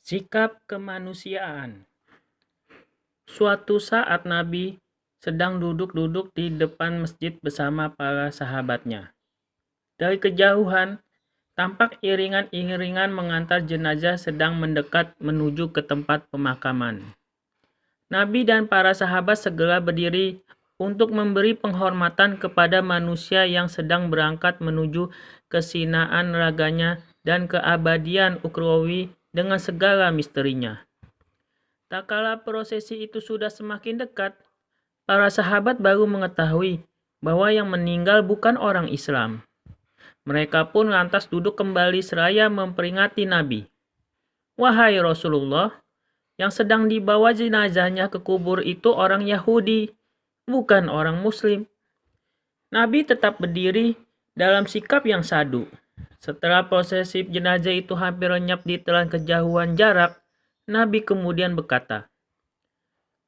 Sikap kemanusiaan. Suatu saat Nabi sedang duduk-duduk di depan masjid bersama para sahabatnya. Dari kejauhan, tampak iringan-iringan mengantar jenazah sedang mendekat menuju ke tempat pemakaman. Nabi dan para sahabat segera berdiri untuk memberi penghormatan kepada manusia yang sedang berangkat menuju kesinaan raganya dan keabadian ukhrawi dengan segala misterinya. Tak kala prosesi itu sudah semakin dekat, para sahabat baru mengetahui bahwa yang meninggal bukan orang Islam. Mereka pun lantas duduk kembali seraya memperingati Nabi. "Wahai Rasulullah, yang sedang dibawa jenazahnya ke kubur itu orang Yahudi, bukan orang Muslim." Nabi tetap berdiri dalam sikap yang sadu. Setelah prosesi jenazah itu hampir lenyap di telan kejauhan jarak, Nabi kemudian berkata,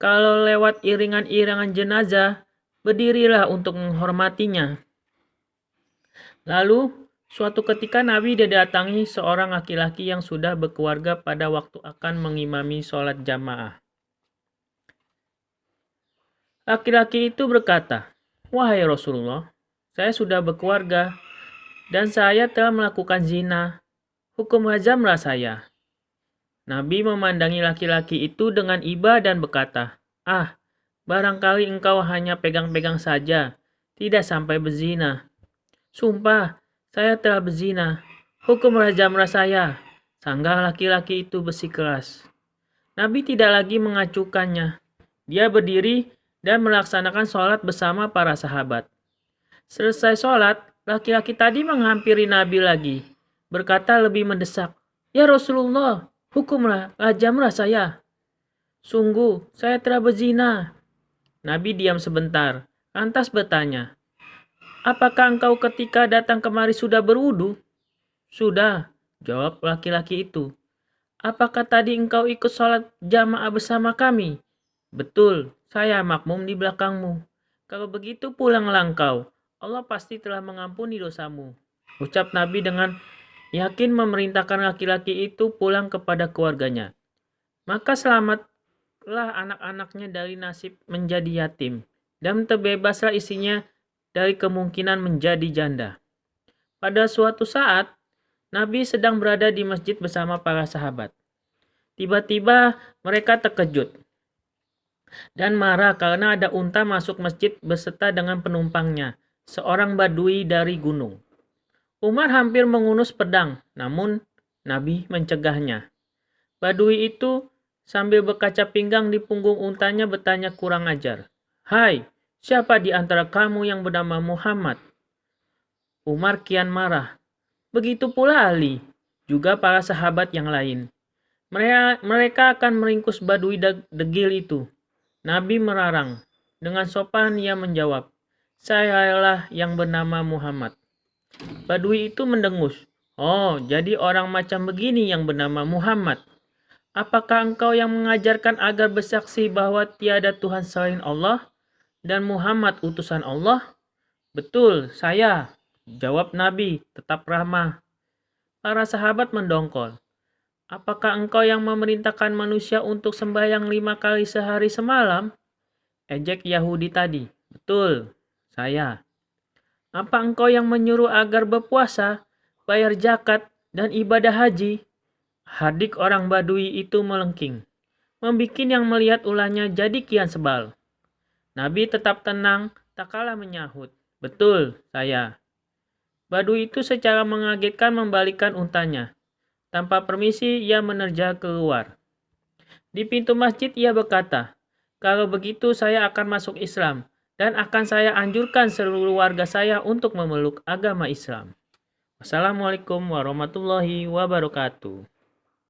"Kalau lewat iringan-iringan jenazah, berdirilah untuk menghormatinya." Lalu, suatu ketika Nabi didatangi seorang laki-laki yang sudah berkeluarga pada waktu akan mengimami sholat jamaah. Laki-laki itu berkata, "Wahai Rasulullah, saya sudah berkeluarga dan saya telah melakukan zina. Hukum rajamlah saya." Nabi memandangi laki-laki itu dengan iba dan berkata, "Ah, barangkali engkau hanya pegang-pegang saja, tidak sampai berzina." "Sumpah, saya telah berzina. Hukum rajamlah saya," sanggah laki-laki itu bersikeras. Nabi tidak lagi mengacukannya. Dia berdiri dan melaksanakan sholat bersama para sahabat. Selesai sholat, laki-laki tadi menghampiri Nabi lagi, berkata lebih mendesak, "Ya Rasulullah, hukumlah, rajamlah saya. Sungguh, saya telah berzina." Nabi diam sebentar, lantas bertanya, "Apakah engkau ketika datang kemari sudah berwudu?" "Sudah," jawab laki-laki itu. "Apakah tadi engkau ikut sholat jamaah bersama kami?" "Betul, saya makmum di belakangmu." "Kalau begitu pulanglah engkau. Allah pasti telah mengampuni dosamu." Ucap Nabi dengan yakin memerintahkan laki-laki itu pulang kepada keluarganya. Maka selamatlah anak-anaknya dari nasib menjadi yatim, dan terbebaslah isinya dari kemungkinan menjadi janda. Pada suatu saat, Nabi sedang berada di masjid bersama para sahabat. Tiba-tiba mereka terkejut dan marah karena ada unta masuk masjid beserta dengan penumpangnya, seorang badui dari gunung. Umar hampir mengunus pedang, namun Nabi mencegahnya. Badui itu sambil berkaca pinggang di punggung untanya bertanya kurang ajar, "Hai, siapa di antara kamu yang bernama Muhammad?" Umar kian marah. Begitu pula Ali, juga para sahabat yang lain. Mereka akan meringkus badui degil itu. Nabi merarang. Dengan sopan ia menjawab, "Sayalah yang bernama Muhammad." Badui itu mendengus. "Oh, jadi orang macam begini yang bernama Muhammad. Apakah engkau yang mengajarkan agar bersaksi bahwa tiada Tuhan selain Allah dan Muhammad utusan Allah?" "Betul, saya," jawab Nabi, tetap ramah. Para sahabat mendongkol. "Apakah engkau yang memerintahkan manusia untuk sembahyang 5 kali sehari semalam?" Ejek Yahudi tadi. "Betul, saya." "Apa engkau yang menyuruh agar berpuasa, bayar zakat, dan ibadah haji?" Hardik orang Badui itu melengking, membikin yang melihat ulahnya jadi kian sebal. Nabi tetap tenang, tak kalah menyahut, "Betul, saya." Badui itu secara mengagetkan membalikkan untanya. Tanpa permisi, ia menerjang keluar. Di pintu masjid ia berkata, "Kalau begitu saya akan masuk Islam, dan akan saya anjurkan seluruh warga saya untuk memeluk agama Islam." Wassalamualaikum warahmatullahi wabarakatuh.